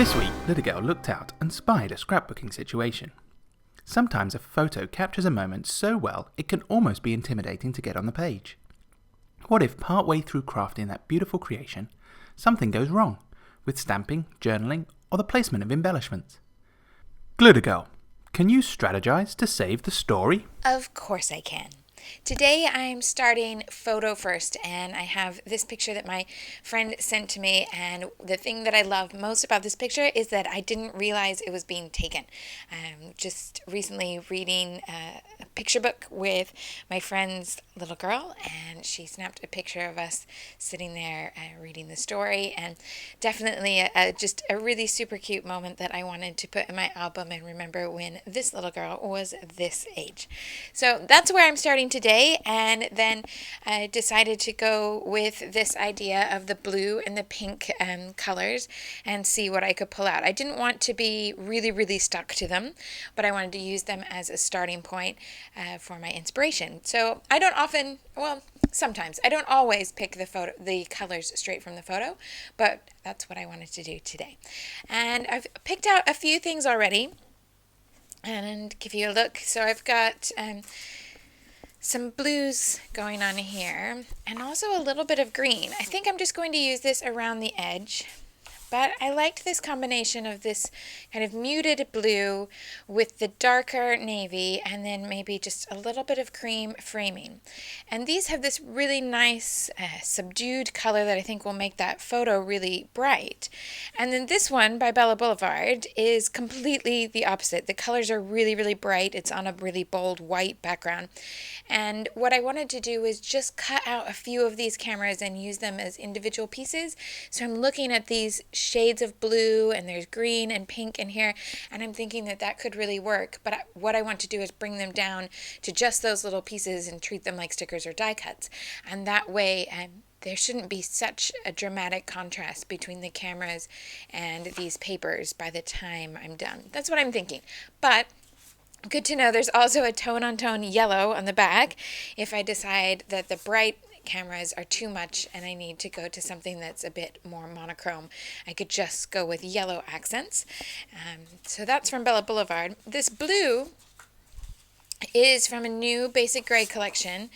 This week, Little Girl looked out and spied a scrapbooking situation. Sometimes a photo captures a moment so well it can almost be intimidating to get on the page. What if partway through crafting that beautiful creation, something goes wrong, with stamping, journaling, or the placement of embellishments? Glitter Girl, can you strategize to save the story? Of course I can. Today I'm starting photo first, and I have this picture that my friend sent to me, and the thing that I love most about this picture is that I didn't realize it was being taken. I'm just recently reading a picture book with my friend's little girl, and she snapped a picture of us sitting there reading the story, and definitely just a really super cute moment that I wanted to put in my album and remember when this little girl was this age. So that's where I'm starting today, and then I decided to go with this idea of the blue and the pink colors and see what I could pull out. I didn't want to be really stuck to them, but I wanted to use them as a starting point for my inspiration. So I don't often, well, sometimes, I don't always pick the colors straight from the photo, but that's what I wanted to do today. And I've picked out a few things already and give you a look. So I've got some blues going on here, and also a little bit of green. I think I'm just going to use this around the edge, but I liked this combination of this kind of muted blue with the darker navy, and then maybe just a little bit of cream framing. And these have this really nice subdued color that I think will make that photo really bright. And then this one by Bella Boulevard is completely the opposite. The colors are really bright. It's on a really bold white background. And what I wanted to do is just cut out a few of these cameras and use them as individual pieces. So I'm looking at these shades of blue, and there's green and pink in here, and I'm thinking that that could really work. But what I want to do is bring them down to just those little pieces and treat them like stickers or die cuts. And that way, there shouldn't be such a dramatic contrast between the cameras and these papers by the time I'm done. That's what I'm thinking. But good to know there's also a tone-on-tone yellow on the back if I decide that the bright cameras are too much and I need to go to something that's a bit more monochrome. I could just go with yellow accents. So that's from Bella Boulevard. This blue is from a new BasicGrey collection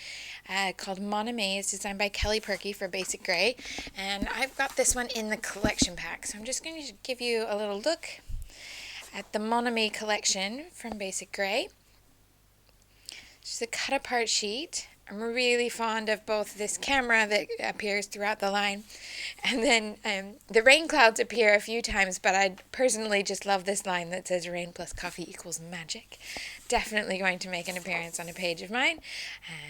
called Mon Ami. It's designed by Kelly Perky for BasicGrey, and I've got this one in the collection pack. So I'm just going to give you a little look at the Mon Ami collection from BasicGrey. Just a cut-apart sheet. I'm really fond of both this camera that appears throughout the line, and then the rain clouds appear a few times, but I personally just love this line that says rain plus coffee equals magic. Definitely going to make an appearance on a page of mine.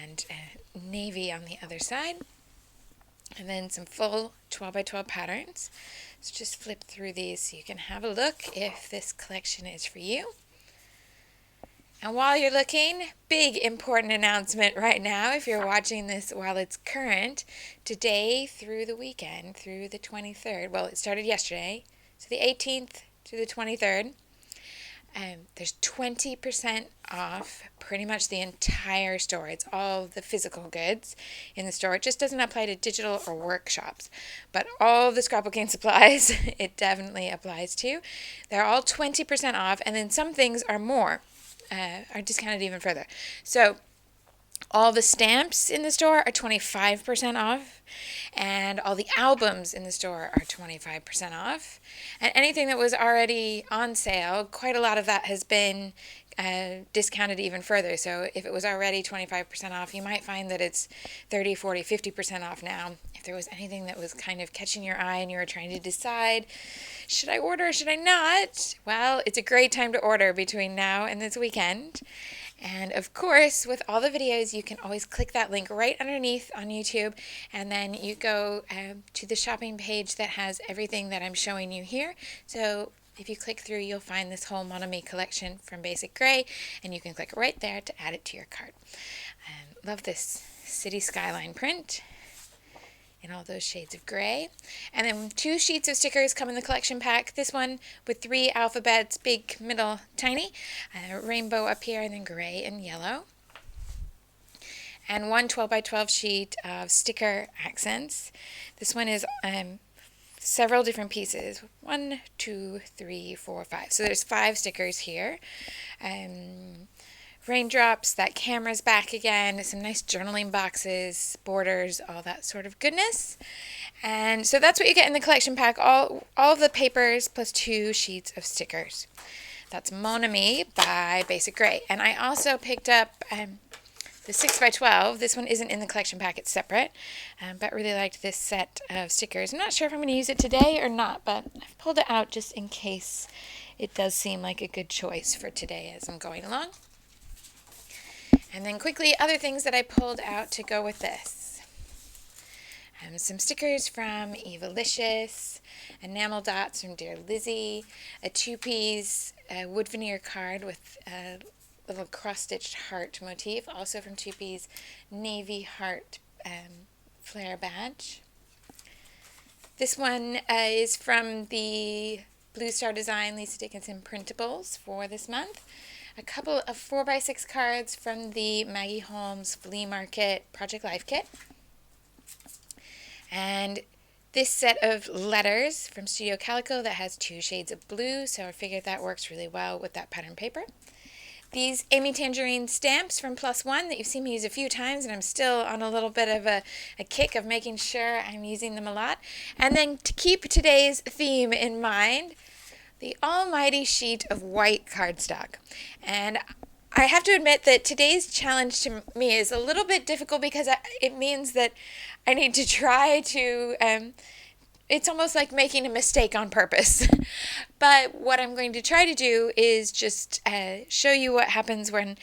And navy on the other side. And then some full 12x12 patterns. So just flip through these so you can have a look if this collection is for you. And while you're looking, big important announcement right now, if you're watching this while it's current, today through the weekend, through the 23rd, well, it started yesterday, so the 18th to the 23rd, there's 20% off pretty much the entire store. It's all the physical goods in the store. It just doesn't apply to digital or workshops, but all the scrapbooking supplies, it definitely applies to. They're all 20% off, and then some things are more. Are discounted even further. So all the stamps in the store are 25% off, and all the albums in the store are 25% off. And anything that was already on sale, quite a lot of that has been discounted even further. So if it was already 25% off, you might find that it's 30, 40, 50% off now. If there was anything that was kind of catching your eye and you were trying to decide, should I order or should I not? Well, it's a great time to order between now and this weekend. And of course, with all the videos, you can always click that link right underneath on YouTube, and then you go to the shopping page that has everything that I'm showing you here. So if you click through, you'll find this whole Mon Ami collection from BasicGrey, and you can click right there to add it to your cart. Love this city skyline print in all those shades of gray. And then 2 sheets of stickers come in the collection pack. This one with 3 alphabets, big, middle, tiny, rainbow up here, and then gray and yellow. And 1 12x12 sheet of sticker accents. This one is several different pieces. 1, 2, 3, 4, 5. So there's 5 stickers here. Raindrops, that camera's back again, some nice journaling boxes, borders, all that sort of goodness. And so that's what you get in the collection pack, all of the papers plus 2 sheets of stickers. That's Mon Ami by BasicGrey. And I also picked up the 6x12. This one isn't in the collection pack, it's separate, but really liked this set of stickers. I'm not sure if I'm going to use it today or not, but I've pulled it out just in case it does seem like a good choice for today as I'm going along. And then quickly, other things that I pulled out to go with this. Some stickers from Evalicious, enamel dots from Dear Lizzie, a 2-piece wood veneer card with a little cross-stitched heart motif, also from 2-piece navy heart flare badge. This one is from the Blue Star Design Lisa Dickinson printables for this month. A couple of 4x6 cards from the Maggie Holmes Flea Market Project Life Kit. And this set of letters from Studio Calico that has 2 shades of blue, so I figured that works really well with that pattern paper. These Amy Tangerine stamps from Plus One that you've seen me use a few times, and I'm still on a little bit of a kick of making sure I'm using them a lot. And then to keep today's theme in mind, the almighty sheet of white cardstock. And I have to admit that today's challenge to me is a little bit difficult because it means that I need to try to, it's almost like making a mistake on purpose. But what I'm going to try to do is just show you what happens when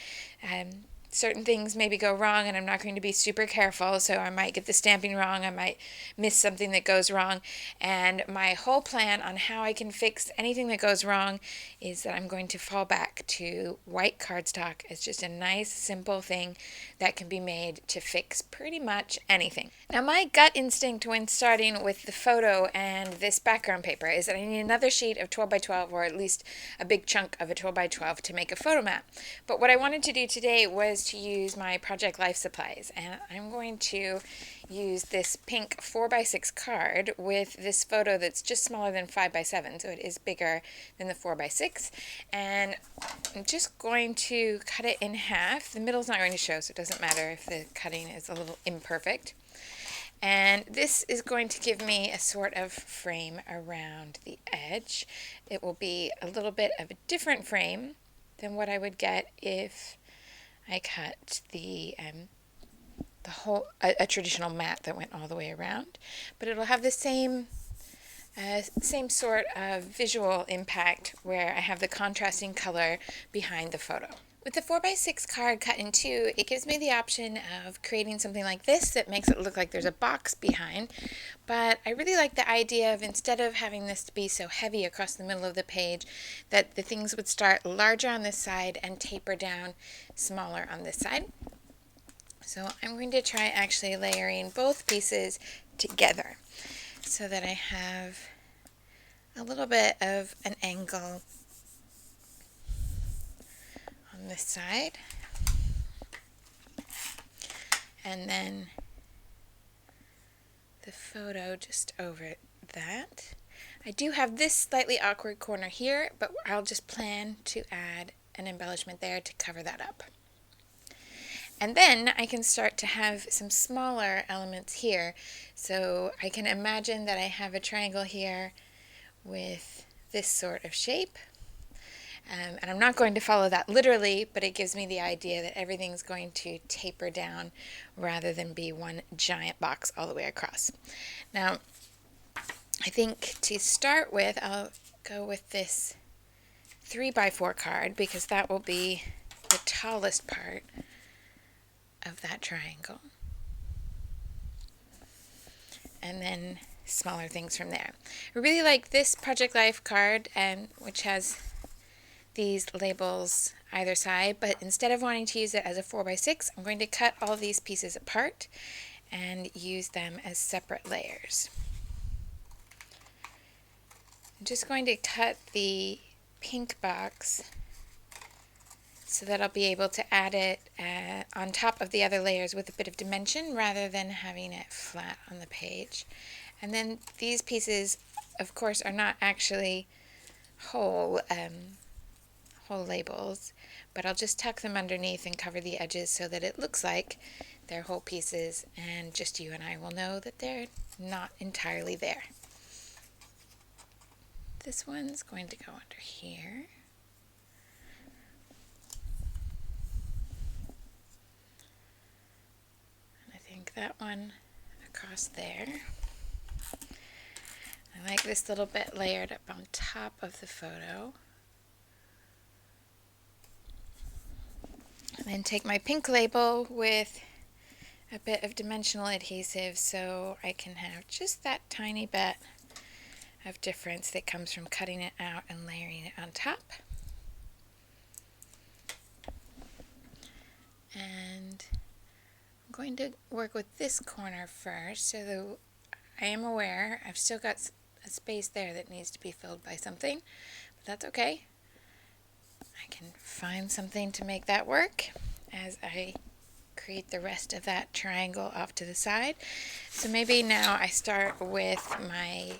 certain things maybe go wrong, and I'm not going to be super careful, so I might get the stamping wrong, I might miss something that goes wrong, and my whole plan on how I can fix anything that goes wrong is that I'm going to fall back to white cardstock as just a nice, simple thing that can be made to fix pretty much anything. Now, my gut instinct when starting with the photo and this background paper is that I need another sheet of 12x12, or at least a big chunk of a 12x12 to make a photo mat. But what I wanted to do today was to use my Project Life supplies, and I'm going to use this pink 4x6 card with this photo that's just smaller than 5x7, so it is bigger than the 4x6, and I'm just going to cut it in half. The middle's not going to show, so it doesn't matter if the cutting is a little imperfect. And this is going to give me a sort of frame around the edge. It will be a little bit of a different frame than what I would get if I cut the whole a traditional mat that went all the way around, but it'll have the same sort of visual impact where I have the contrasting color behind the photo. With the 4x6 card cut in 2, it gives me the option of creating something like this that makes it look like there's a box behind, but I really like the idea of, instead of having this be so heavy across the middle of the page, that the things would start larger on this side and taper down smaller on this side. So I'm going to try actually layering both pieces together so that I have a little bit of an angle on this side, and then the photo just over that. I do have this slightly awkward corner here, but I'll just plan to add an embellishment there to cover that up. And then I can start to have some smaller elements here. So I can imagine that I have a triangle here with this sort of shape. And I'm not going to follow that literally, but it gives me the idea that everything's going to taper down rather than be one giant box all the way across. Now, I think to start with, I'll go with this 3x4 card because that will be the tallest part of that triangle. And then smaller things from there. I really like this Project Life card, which has these labels either side, but instead of wanting to use it as a 4x6, I'm going to cut all these pieces apart and use them as separate layers. I'm just going to cut the pink box so that I'll be able to add it on top of the other layers with a bit of dimension rather than having it flat on the page. And then these pieces, of course, are not actually whole labels, but I'll just tuck them underneath and cover the edges so that it looks like they're whole pieces, and just you and I will know that they're not entirely there. This one's going to go under here. And I think that one across there. I like this little bit layered up on top of the photo. And then take my pink label with a bit of dimensional adhesive so I can have just that tiny bit of difference that comes from cutting it out and layering it on top. And I'm going to work with this corner first, so I am aware I've still got a space there that needs to be filled by something, but that's okay. I can find something to make that work as I create the rest of that triangle off to the side. So maybe now I start with my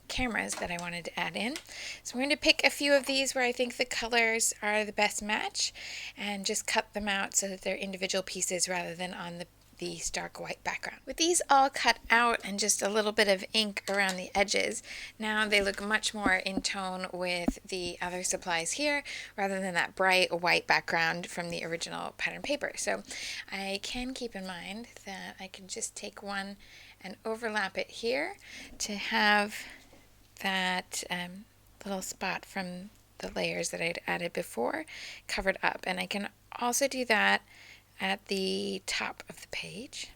cameras that I wanted to add in. So I'm going to pick a few of these where I think the colors are the best match and just cut them out so that they're individual pieces rather than on the stark white background. With these all cut out and just a little bit of ink around the edges, now they look much more in tone with the other supplies here rather than that bright white background from the original pattern paper. So I can keep in mind that I can just take one and overlap it here to have that little spot from the layers that I'd added before covered up. And I can also do that at the top of the page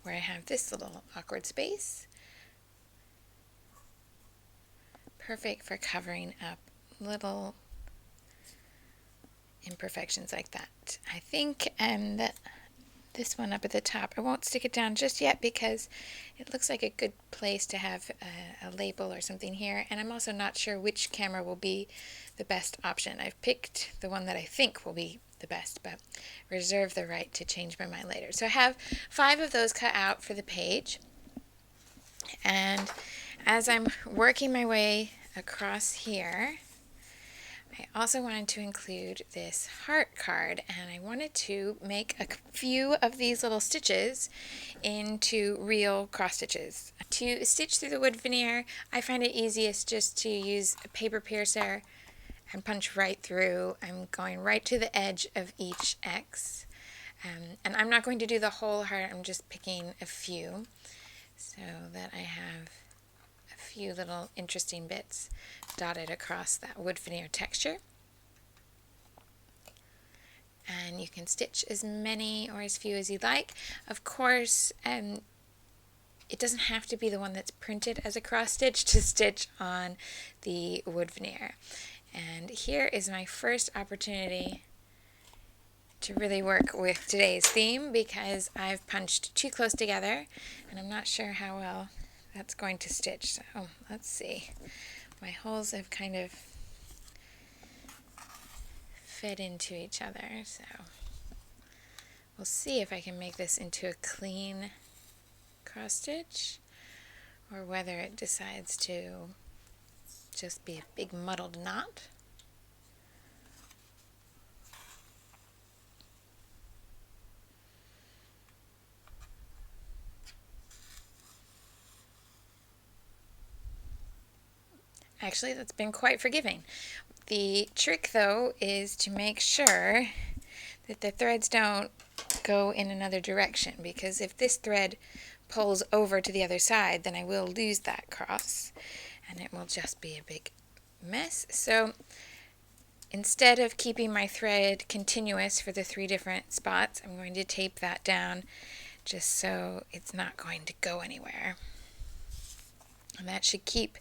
where I have this little awkward space. Perfect for covering up little imperfections like that. I think that this one up at the top, I won't stick it down just yet because it looks like a good place to have a label or something here, and I'm also not sure which camera will be the best option. I've picked the one that I think will be the best, but reserve the right to change my mind later. So I have 5 of those cut out for the page, and as I'm working my way across here, I also wanted to include this heart card, and I wanted to make a few of these little stitches into real cross stitches. To stitch through the wood veneer, I find it easiest just to use a paper piercer and punch right through. I'm going right to the edge of each X, and I'm not going to do the whole heart, I'm just picking a few so that I have a few little interesting bits dotted across that wood veneer texture. And you can stitch as many or as few as you like. Of course, it doesn't have to be the one that's printed as a cross stitch to stitch on the wood veneer. And here is my first opportunity to really work with today's theme because I've punched too close together and I'm not sure how well that's going to stitch. So let's see. My holes have kind of fed into each other, so we'll see if I can make this into a clean cross stitch or whether it decides to just be a big muddled knot. Actually, that's been quite forgiving. The trick, though, is to make sure that the threads don't go in another direction, because if this thread pulls over to the other side, then I will lose that cross, and it will just be a big mess. So instead of keeping my thread continuous for the 3 different spots, I'm going to tape that down just so it's not going to go anywhere. And that should keep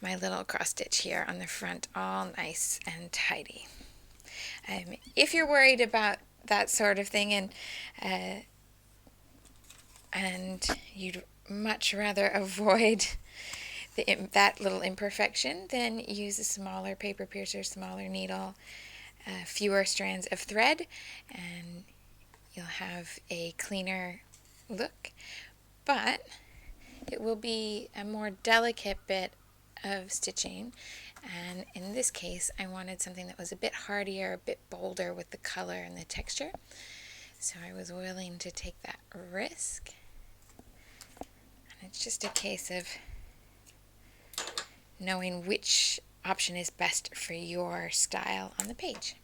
my little cross stitch here on the front all nice and tidy. If you're worried about that sort of thing and you'd much rather avoid that little imperfection, then use a smaller paper piercer, smaller needle, fewer strands of thread, and you'll have a cleaner look. But it will be a more delicate bit of stitching, and in this case I wanted something that was a bit hardier, a bit bolder with the color and the texture, so I was willing to take that risk. And it's just a case of knowing which option is best for your style on the page.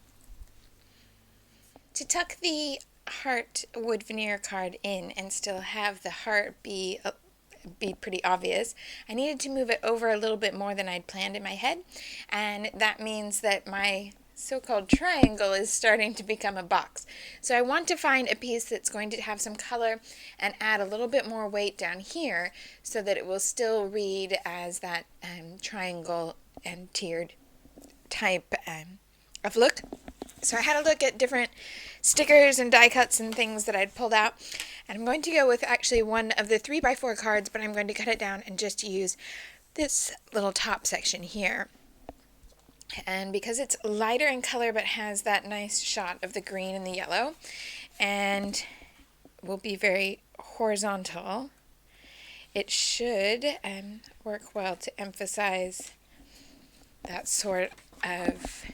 To tuck the heart wood veneer card in and still have the heart be pretty obvious, I needed to move it over a little bit more than I'd planned in my head, and that means that my so-called triangle is starting to become a box. So I want to find a piece that's going to have some color and add a little bit more weight down here so that it will still read as that triangle and tiered type of look. So I had a look at different stickers and die cuts and things that I'd pulled out, and I'm going to go with actually one of the 3x4 cards, but I'm going to cut it down and just use this little top section here. And because it's lighter in color but has that nice shot of the green and the yellow and will be very horizontal, it should work well to emphasize that sort of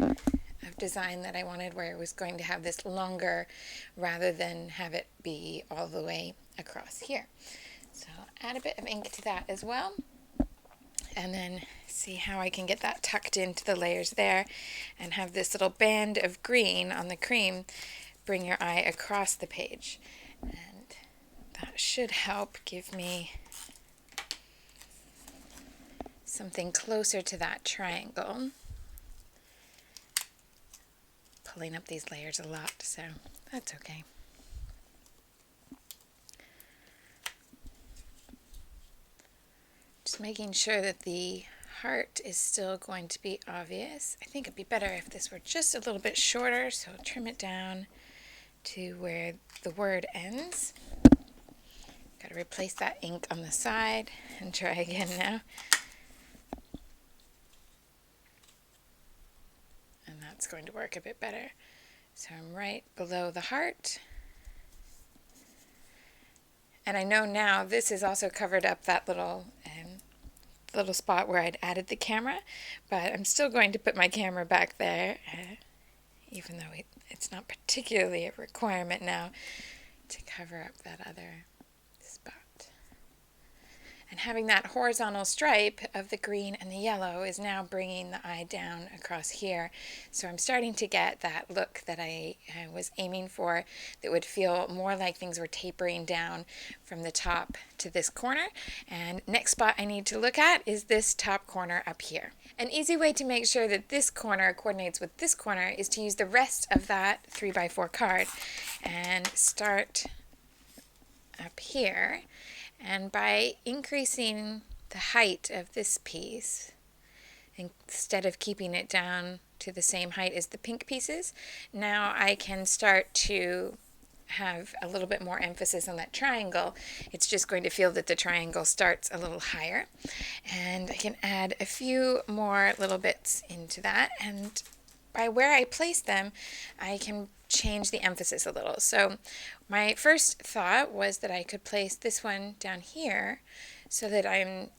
design that I wanted, where it was going to have this longer rather than have it be all the way across here. So I'll add a bit of ink to that as well, and then see how I can get that tucked into the layers there and have this little band of green on the cream bring your eye across the page. And that should help give me something closer to that triangle. Pulling up these layers a lot, so that's okay. Just making sure that the heart is still going to be obvious. I think it'd be better if this were just a little bit shorter, so I'll trim it down to where the word ends. Got to replace that ink on the side and try again now. And that's going to work a bit better. So I'm right below the heart. And I know now this is also covered up that little spot where I'd added the camera, but I'm still going to put my camera back there, even though it's not particularly a requirement now to cover up that other spot. And having that horizontal stripe of the green and the yellow is now bringing the eye down across here. So I'm starting to get that look that I was aiming for, that would feel more like things were tapering down from the top to this corner. And next spot I need to look at is this top corner up here. An easy way to make sure that this corner coordinates with this corner is to use the rest of that 3x4 card and start up here. And by increasing the height of this piece, instead of keeping it down to the same height as the pink pieces, now I can start to have a little bit more emphasis on that triangle. It's just going to feel that the triangle starts a little higher. And I can add a few more little bits into that, and by where I place them, I can change the emphasis a little. So my first thought was that I could place this one down here so that I'm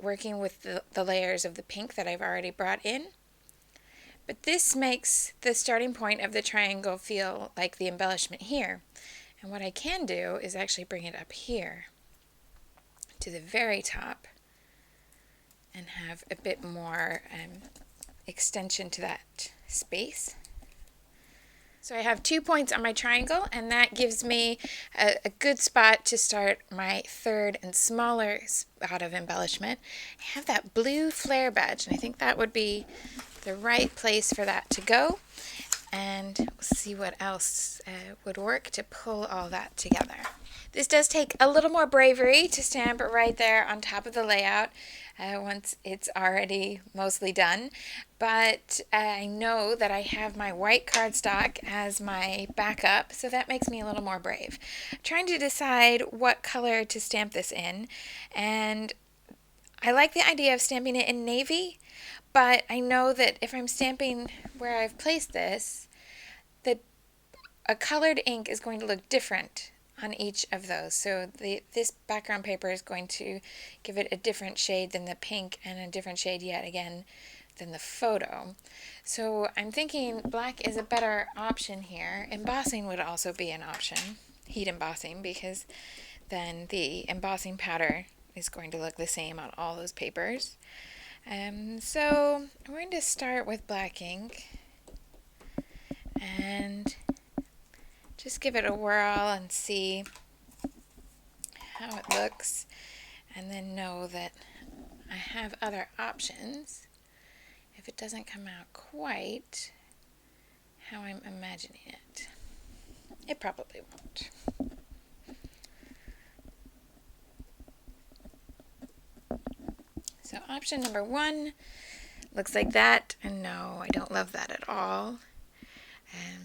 working with the layers of the pink that I've already brought in. But this makes the starting point of the triangle feel like the embellishment here. And what I can do is actually bring it up here to the very top and have a bit more extension to that space. So I have 2 points on my triangle, and that gives me a good spot to start my third and smaller spot of embellishment. I have that blue flare badge, and I think that would be the right place for that to go. And we'll see what else would work to pull all that together. This does take a little more bravery to stamp right there on top of the layout once it's already mostly done. But I know that I have my white cardstock as my backup, so that makes me a little more brave. I'm trying to decide what color to stamp this in, and I like the idea of stamping it in navy, but I know that if I'm stamping where I've placed this, that a colored ink is going to look different on each of those. So this background paper is going to give it a different shade than the pink and a different shade yet again than the photo. So I'm thinking black is a better option here. Embossing would also be an option, heat embossing, because then the embossing powder is going to look the same on all those papers. So I'm going to start with black ink and just give it a whirl and see how it looks, and then know that I have other options if it doesn't come out quite how I'm imagining it. It probably won't. So option number 1 looks like that, and no, I don't love that at all.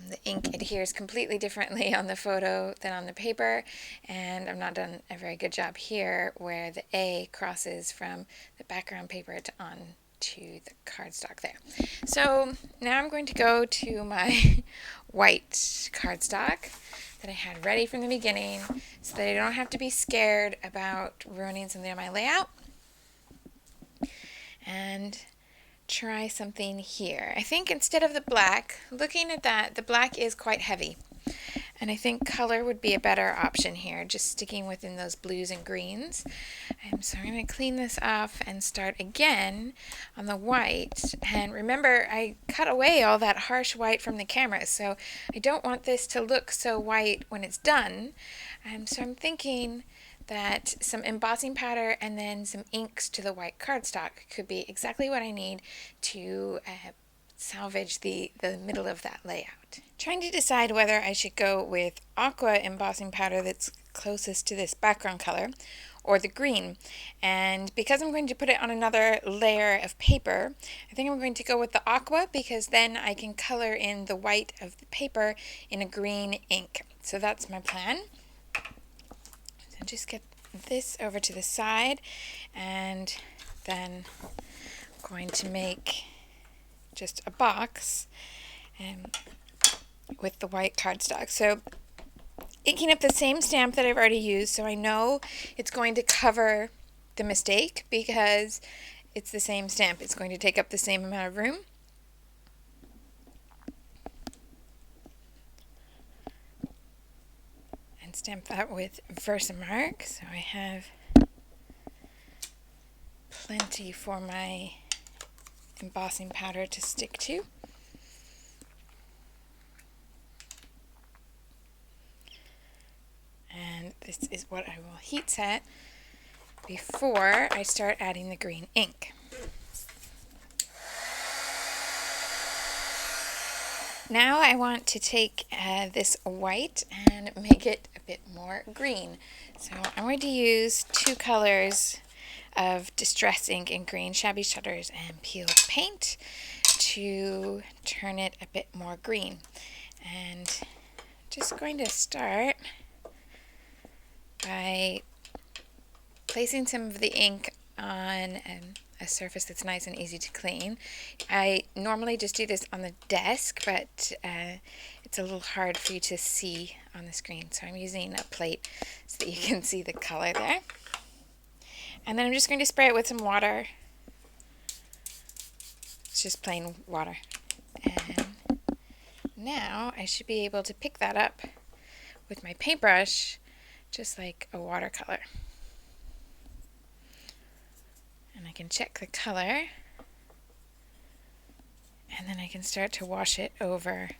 The ink adheres completely differently on the photo than on the paper, and I've not done a very good job here where the A crosses from the background paper to on to the cardstock there. So now I'm going to go to my white cardstock that I had ready from the beginning so that I don't have to be scared about ruining something on my layout, and try something here. I think instead of the black, looking at that, the black is quite heavy, and I think color would be a better option here, just sticking within those blues and greens. So I'm going to clean this off and start again on the white. And remember, I cut away all that harsh white from the camera, so I don't want this to look so white when it's done. So I'm thinking that some embossing powder and then some inks to the white cardstock could be exactly what I need to salvage the middle of that layout. Trying to decide whether I should go with aqua embossing powder that's closest to this background color or the green. And because I'm going to put it on another layer of paper, I think I'm going to go with the aqua, because then I can color in the white of the paper in a green ink. So that's my plan. So just get this over to the side, and then I'm going to make just a box with the white cardstock. So inking up the same stamp that I've already used, so I know it's going to cover the mistake because it's the same stamp. It's going to take up the same amount of room. And stamp that with Versamark, so I have plenty for my embossing powder to stick to. And this is what I will heat set before I start adding the green ink. Now I want to take this white and make it a bit more green. So I'm going to use 2 colors of Distress ink in green, Shabby Shutters and Peeled Paint, to turn it a bit more green. And just going to start by placing some of the ink on a surface that's nice and easy to clean. I normally just do this on the desk, but it's a little hard for you to see on the screen, so I'm using a plate so that you can see the color there. And then I'm just going to spray it with some water. It's just plain water. And now I should be able to pick that up with my paintbrush just like a watercolor. And I can check the color, and then I can start to wash it over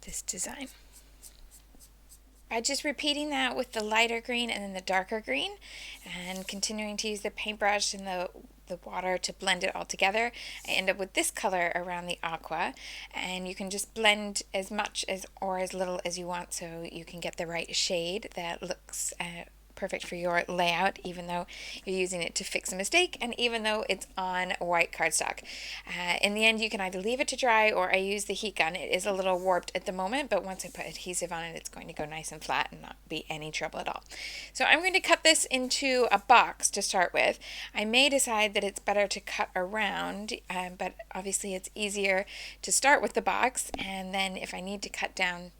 this design. By just repeating that with the lighter green and then the darker green, and continuing to use the paintbrush and the water to blend it all together, I end up with this color around the aqua, and you can just blend as much as or as little as you want so you can get the right shade that looks perfect for your layout, even though you're using it to fix a mistake and even though it's on white cardstock. In the end, you can either leave it to dry or I use the heat gun. It is a little warped at the moment, but once I put adhesive on it, it's going to go nice and flat and not be any trouble at all. So I'm going to cut this into a box to start with. I may decide that it's better to cut around, but obviously it's easier to start with the box, and then if I need to cut down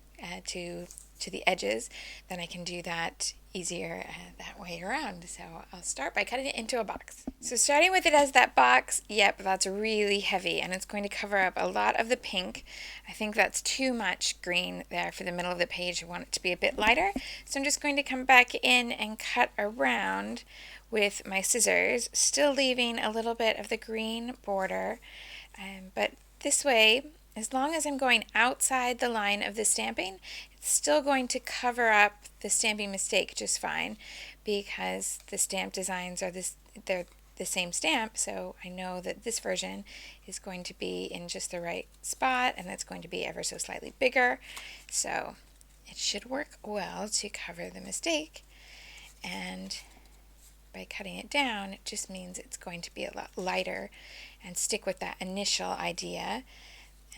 to to the edges, then I can do that easier that way around. So I'll start by cutting it into a box. So starting with it as that box, yep, that's really heavy and it's going to cover up a lot of the pink. I think that's too much green there for the middle of the page. I want it to be a bit lighter. So I'm just going to come back in and cut around with my scissors, still leaving a little bit of the green border. But this way, as long as I'm going outside the line of the stamping, it's still going to cover up the stamping mistake just fine, because the stamp designs are they're the same stamp, so I know that this version is going to be in just the right spot and it's going to be ever so slightly bigger. So it should work well to cover the mistake, and by cutting it down, it just means it's going to be a lot lighter and stick with that initial idea,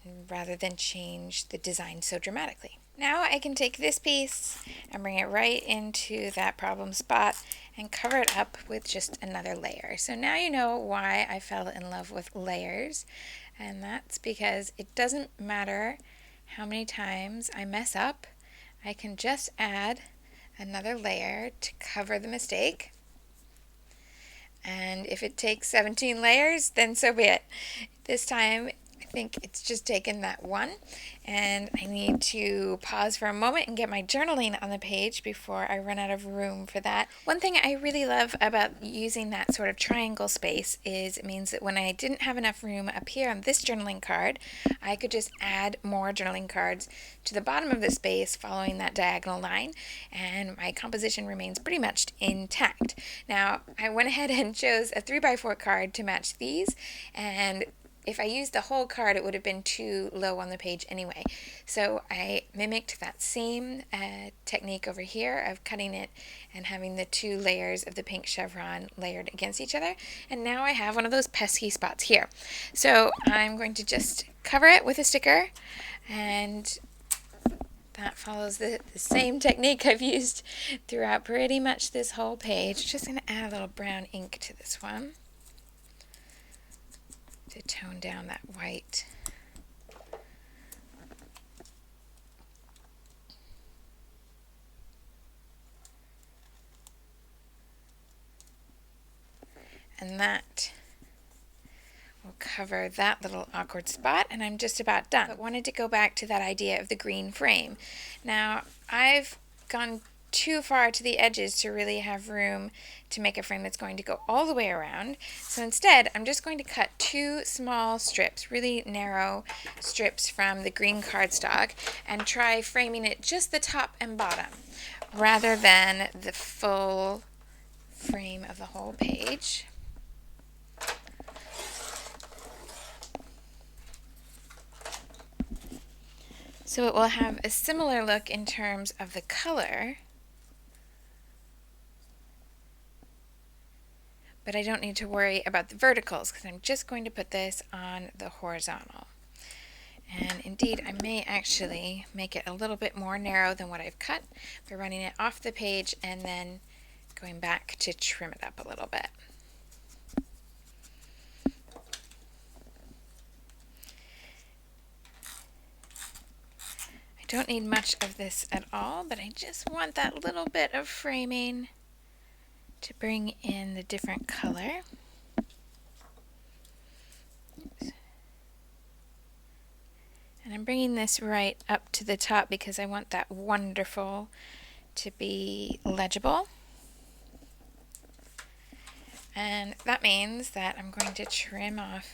and rather than change the design so dramatically. Now I can take this piece and bring it right into that problem spot and cover it up with just another layer. So now you know why I fell in love with layers, and that's because it doesn't matter how many times I mess up, I can just add another layer to cover the mistake. And if it takes 17 layers, then so be it. This time, I think it's just taken that one, and I need to pause for a moment and get my journaling on the page before I run out of room for that. One thing I really love about using that sort of triangle space is it means that when I didn't have enough room up here on this journaling card, I could just add more journaling cards to the bottom of the space following that diagonal line, and my composition remains pretty much intact. Now, I went ahead and chose a 3x4 card to match these, and if I used the whole card, it would have been too low on the page anyway. So I mimicked that same technique over here of cutting it and having the two layers of the pink chevron layered against each other. And now I have one of those pesky spots here. So I'm going to just cover it with a sticker, and that follows the same technique I've used throughout pretty much this whole page. Just going to add a little brown ink to this one to tone down that white. And that will cover that little awkward spot, and I'm just about done. But wanted to go back to that idea of the green frame. Now, I've gone too far to the edges to really have room to make a frame that's going to go all the way around. So instead, I'm just going to cut two small strips, really narrow strips from the green cardstock, and try framing it just the top and bottom rather than the full frame of the whole page. So it will have a similar look in terms of the color, but I don't need to worry about the verticals because I'm just going to put this on the horizontal. And indeed, I may actually make it a little bit more narrow than what I've cut by running it off the page and then going back to trim it up a little bit. I don't need much of this at all, but I just want that little bit of framing to bring in the different color. Oops. And I'm bringing this right up to the top because I want that wonderful to be legible. And that means that I'm going to trim off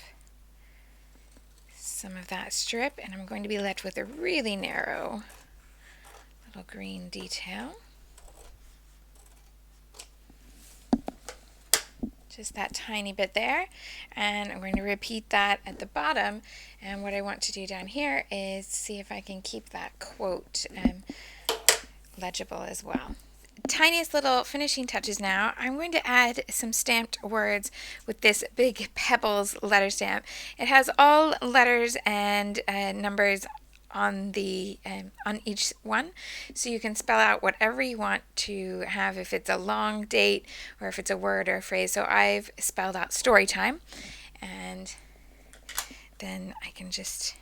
some of that strip, and I'm going to be left with a really narrow little green detail. Just that tiny bit there, and I'm going to repeat that at the bottom, and what I want to do down here is see if I can keep that quote legible as well. Tiniest little finishing touches now. I'm going to add some stamped words with this big Pebbles letter stamp. It has all letters and numbers on the on each one, so you can spell out whatever you want to have, if it's a long date or if it's a word or a phrase. So I've spelled out story time, and then I can just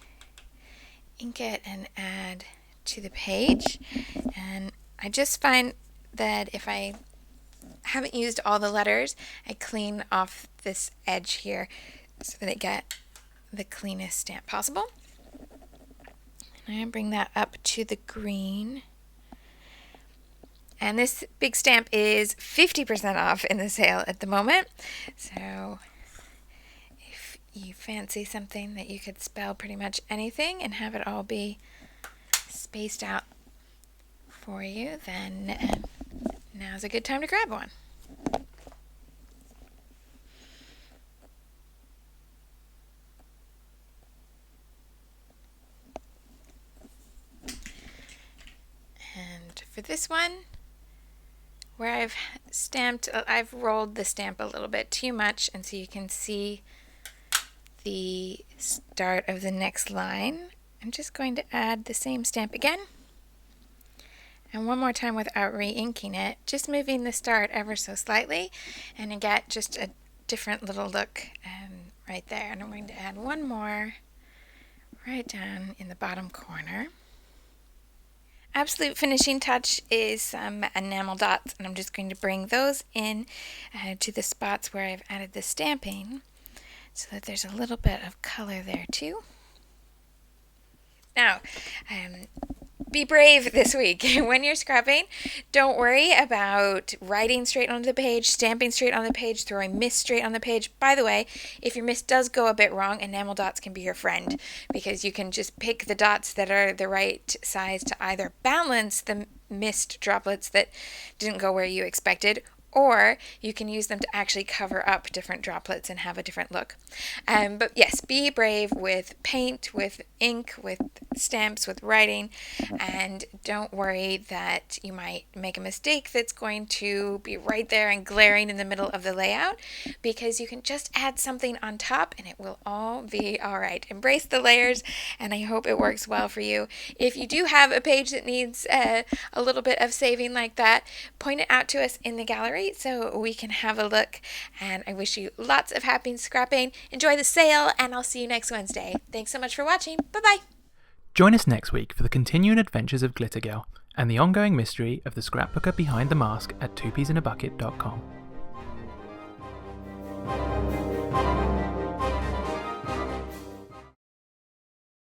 ink it and add to the page. And I just find that if I haven't used all the letters, I clean off this edge here so that I get the cleanest stamp possible. And I bring that up to the green. And this big stamp is 50% off in the sale at the moment. So if you fancy something that you could spell pretty much anything and have it all be spaced out for you, then now's a good time to grab one. And for this one, where I've rolled the stamp a little bit too much, and so you can see the start of the next line. I'm just going to add the same stamp again, and one more time without re-inking it, just moving the start ever so slightly, and you get just a different little look right there. And I'm going to add one more right down in the bottom corner. Absolute finishing touch is some enamel dots, and I'm just going to bring those in to the spots where I've added the stamping so that there's a little bit of color there too. Now, be brave this week. When you're scrapping, don't worry about writing straight onto the page, stamping straight on the page, throwing mist straight on the page. By the way, if your mist does go a bit wrong, enamel dots can be your friend, because you can just pick the dots that are the right size to either balance the mist droplets that didn't go where you expected, or you can use them to actually cover up different droplets and have a different look. But yes, be brave with paint, with ink, with stamps, with writing, and don't worry that you might make a mistake that's going to be right there and glaring in the middle of the layout, because you can just add something on top and it will all be all right. Embrace the layers, and I hope it works well for you. If you do have a page that needs a little bit of saving like that, point it out to us in the gallery so we can have a look. And I wish you lots of happy scrapping. Enjoy the sale, and I'll see you next Wednesday. Thanks so much for watching. Bye-bye. Join us next week for the continuing adventures of Glitter Girl and the ongoing mystery of the scrapbooker behind the mask at 2psinAbucket.com.